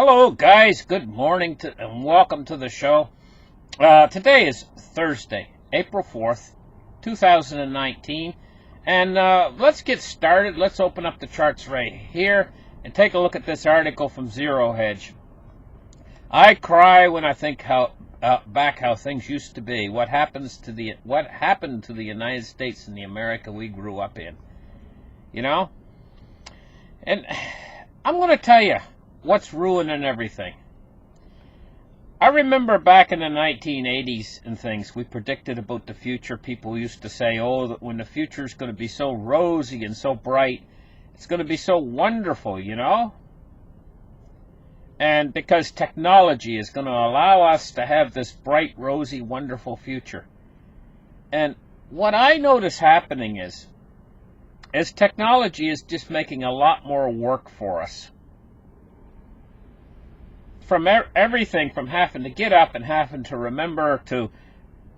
Hello, guys. Good morning and welcome to the show. Today is Thursday, April 4th, 2019. And let's get started. Let's open up the charts right here and take a look at this article from Zero Hedge. I cry when I think back how things used to be. What happened to the United States and the America we grew up in. You know? And I'm going to tell you what's ruining everything. I remember back in the 1980s and things, we predicted about the future. People used to say, oh, that when the future is going to be so rosy and so bright, it's going to be so wonderful, you know? And because technology is going to allow us to have this bright, rosy, wonderful future. And what I notice happening is technology is just making a lot more work for us. From everything from having to get up and having to remember to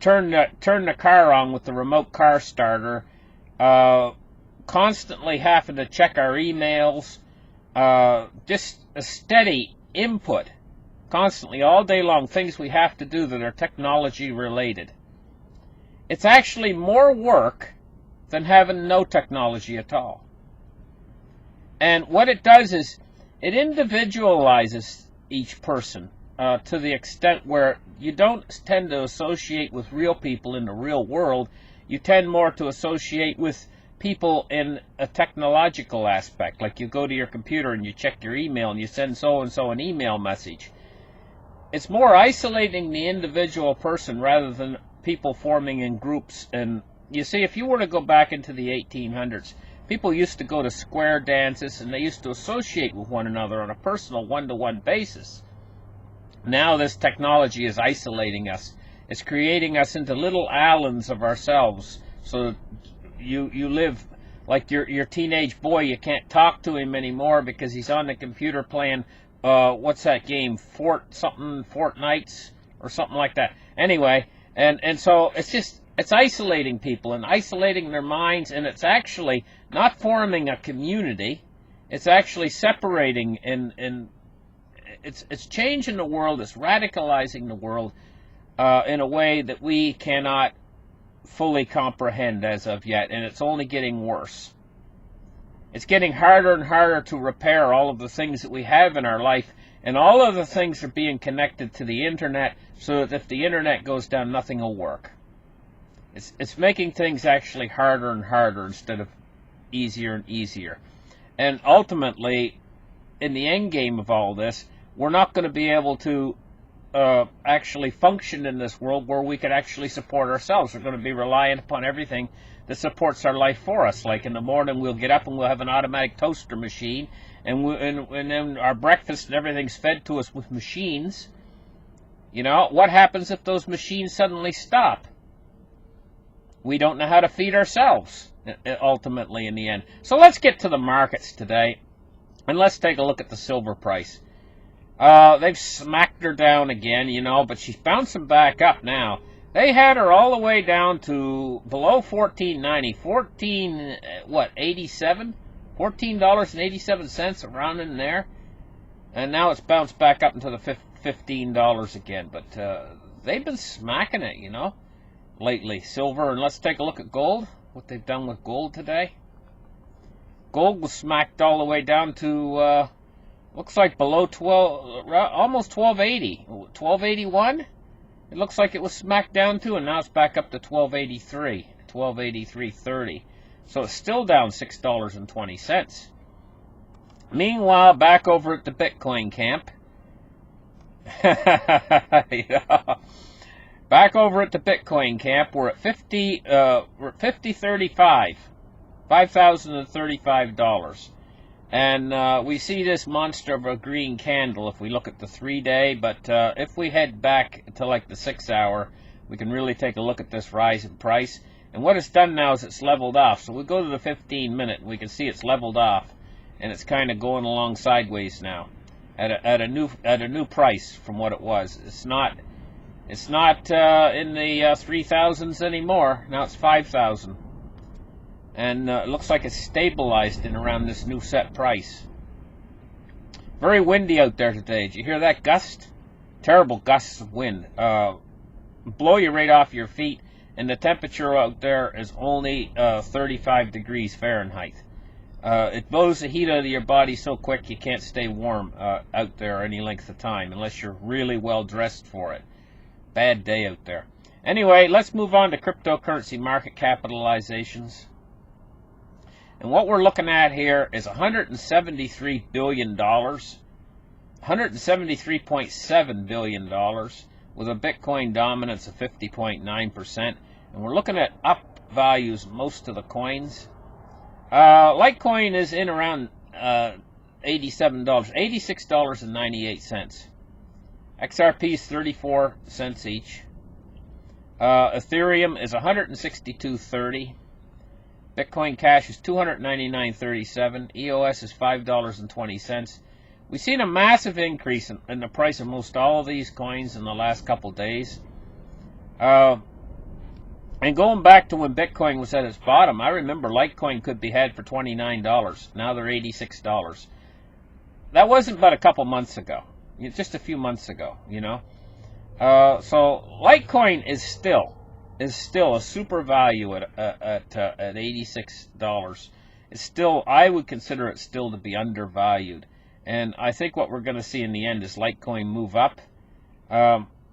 turn the car on with the remote car starter, constantly having to check our emails, just a steady input, constantly all day long, things we have to do that are technology related. It's actually more work than having no technology at all. And what it does is it individualizes each person to the extent where you don't tend to associate with real people in the real world. You tend more to associate with people in a technological aspect. Like you go to your computer and you check your email and you send so-and-so an email message. It's more isolating the individual person rather than people forming in groups. And you see, if you were to go back into the 1800s, people used to go to square dances and they used to associate with one another on a personal one-to-one basis. Now this technology is isolating us. It's creating us into little islands of ourselves. So you live like your teenage boy. You can't talk to him anymore because he's on the computer playing, what's that game? Fortnites or something like that. Anyway, and so it's isolating people and isolating their minds, and it's actually not forming a community. It's actually separating, and it's changing the world. It's radicalizing the world in a way that we cannot fully comprehend as of yet, and it's only getting worse. It's getting harder and harder to repair all of the things that we have in our life, and all of the things are being connected to the internet, so that if the internet goes down, nothing will work. It's making things actually harder and harder instead of easier and easier. And ultimately, in the end game of all this, we're not going to be able to actually function in this world where we could actually support ourselves. We're going to be relying upon everything that supports our life for us. Like in the morning, we'll get up and we'll have an automatic toaster machine, and then our breakfast and everything's fed to us with machines. You know, what happens if those machines suddenly stop? We don't know how to feed ourselves, ultimately, in the end. So let's get to the markets today, and let's take a look at the silver price. They've smacked her down again, you know, but she's bouncing back up now. They had her all the way down to below $14.90, $87? $14.87, around in there. And now it's bounced back up into the $15 again, but they've been smacking it, you know, lately. Silver, and let's take a look at gold, what they've done with gold today. Gold was smacked all the way down to, looks like below 12, almost 1280, 1281. It looks like it was smacked down to, and now it's back up to 1283, 1283.30. So it's still down $6.20. Meanwhile, back over at the Bitcoin camp, yeah. Back over at the Bitcoin camp, we're at 50.35, $5,035. And we see this monster of a green candle if we look at the 3-day, but if we head back to like the 6 hour, we can really take a look at this rise in price. And what it's done now is it's leveled off. So we go to the 15-minute, and we can see it's leveled off, and it's kind of going along sideways now at a new price from what it was. It's not in the 3,000s anymore. Now it's 5,000. And it looks like it's stabilized in around this new set price. Very windy out there today. Did you hear that gust? Terrible gusts of wind. Blow you right off your feet, and the temperature out there is only 35 degrees Fahrenheit. It blows the heat out of your body so quick you can't stay warm out there any length of time unless you're really well dressed for it. Bad day out there. Anyway, let's move on to cryptocurrency market capitalizations. And what we're looking at here is $173 billion, $173.7 billion, with a Bitcoin dominance of 50.9%. And we're looking at up values most of the coins. Litecoin is in around $87, $86.98. XRP is 34 cents each. Ethereum is 162.30. Bitcoin Cash is 299.37. EOS is $5.20. We've seen a massive increase in the price of most all of these coins in the last couple days. And going back to when Bitcoin was at its bottom, I remember Litecoin could be had for $29. Now they're $86. That wasn't but a couple months ago. Just a few months ago, you know. So Litecoin is still a super value at $86. It's still, I would consider it still to be undervalued. And I think what we're going to see in the end is Litecoin move up.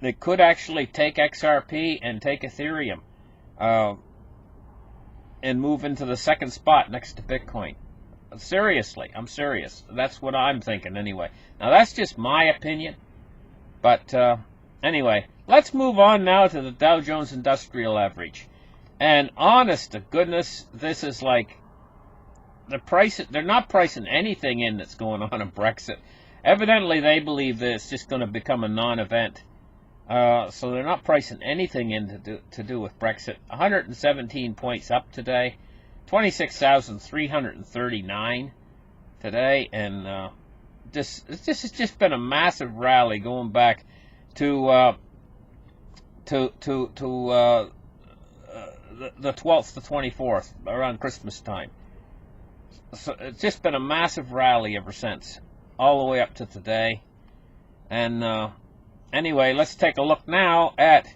It could actually take XRP and take Ethereum and move into the second spot next to Bitcoin. Seriously, I'm serious. That's what I'm thinking anyway. Now that's just my opinion. But anyway, let's move on now to the Dow Jones Industrial Average. And honest to goodness, this is like the price. They're not pricing anything in that's going on in Brexit. Evidently, they believe that it's just going to become a non-event. So they're not pricing anything in to do with Brexit. 117 points up today. 26,339 today. And this has just been a massive rally going back to the 12th to 24th, around Christmas time. So it's just been a massive rally ever since, all the way up to today. And anyway, let's take a look now at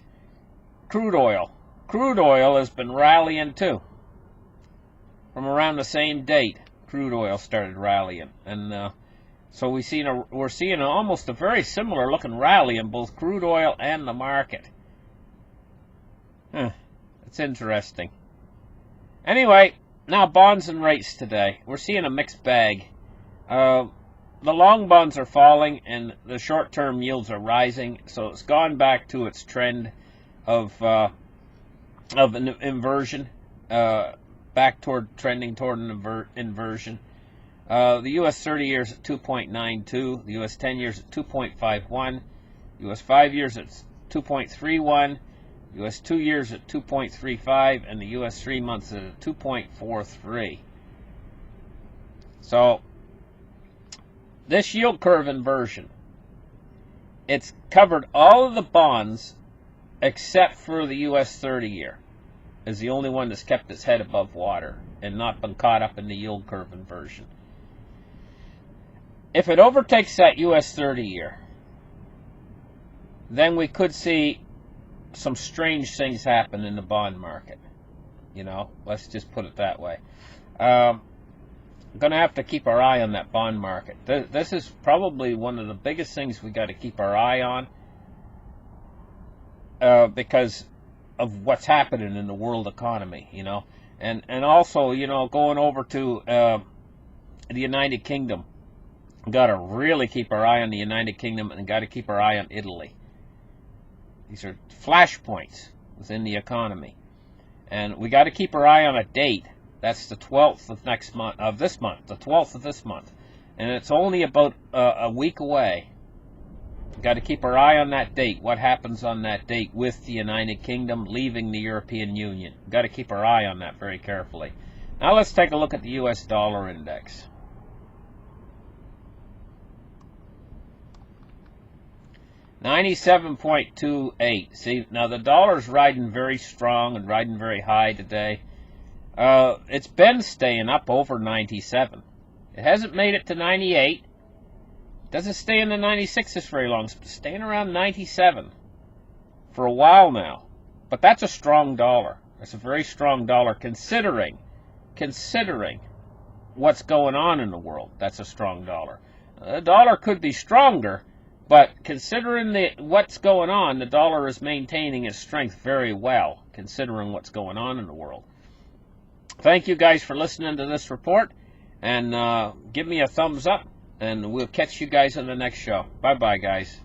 crude oil. Crude oil has been rallying too. From around the same date, crude oil started rallying, and so we're seeing almost a very similar looking rally in both crude oil and the market. It's interesting. Anyway, now bonds and rates today. We're seeing a mixed bag. The long bonds are falling and the short-term yields are rising, so it's gone back to its trend of an inversion, back toward trending toward an inversion. The U.S. 30 years at 2.92, the U.S. 10 years at 2.51, U.S. 5 years at 2.31, U.S. 2 years at 2.35, and the U.S. 3 months at 2.43. So, this yield curve inversion, it's covered all of the bonds except for the U.S. 30 year. Is the only one that's kept its head above water and not been caught up in the yield curve inversion. If it overtakes that U.S. 30 year, then we could see some strange things happen in the bond market. You know, let's just put it that way. Going to have to keep our eye on that bond market. This is probably one of the biggest things we got to keep our eye on because of what's happening in the world economy, you know. And also, you know, going over to the United Kingdom. Got to really keep our eye on the United Kingdom and got to keep our eye on Italy. These are flashpoints within the economy. And we got to keep our eye on a date. That's the 12th of this month, the 12th of this month. And it's only about a week away. We've got to keep our eye on that date. What happens on that date with the United Kingdom leaving the European Union? We've got to keep our eye on that very carefully. Now let's take a look at the U.S. dollar index. $97.28. See, now the dollar's riding very strong and riding very high today. It's been staying up over 97. It hasn't made it to 98. Doesn't stay in the 96s very long. It's staying around 97 for a while now. But that's a strong dollar. That's a very strong dollar considering what's going on in the world. That's a strong dollar. The dollar could be stronger, but considering what's going on, the dollar is maintaining its strength very well, considering what's going on in the world. Thank you guys for listening to this report, and give me a thumbs up, and we'll catch you guys in the next show. Bye-bye, guys.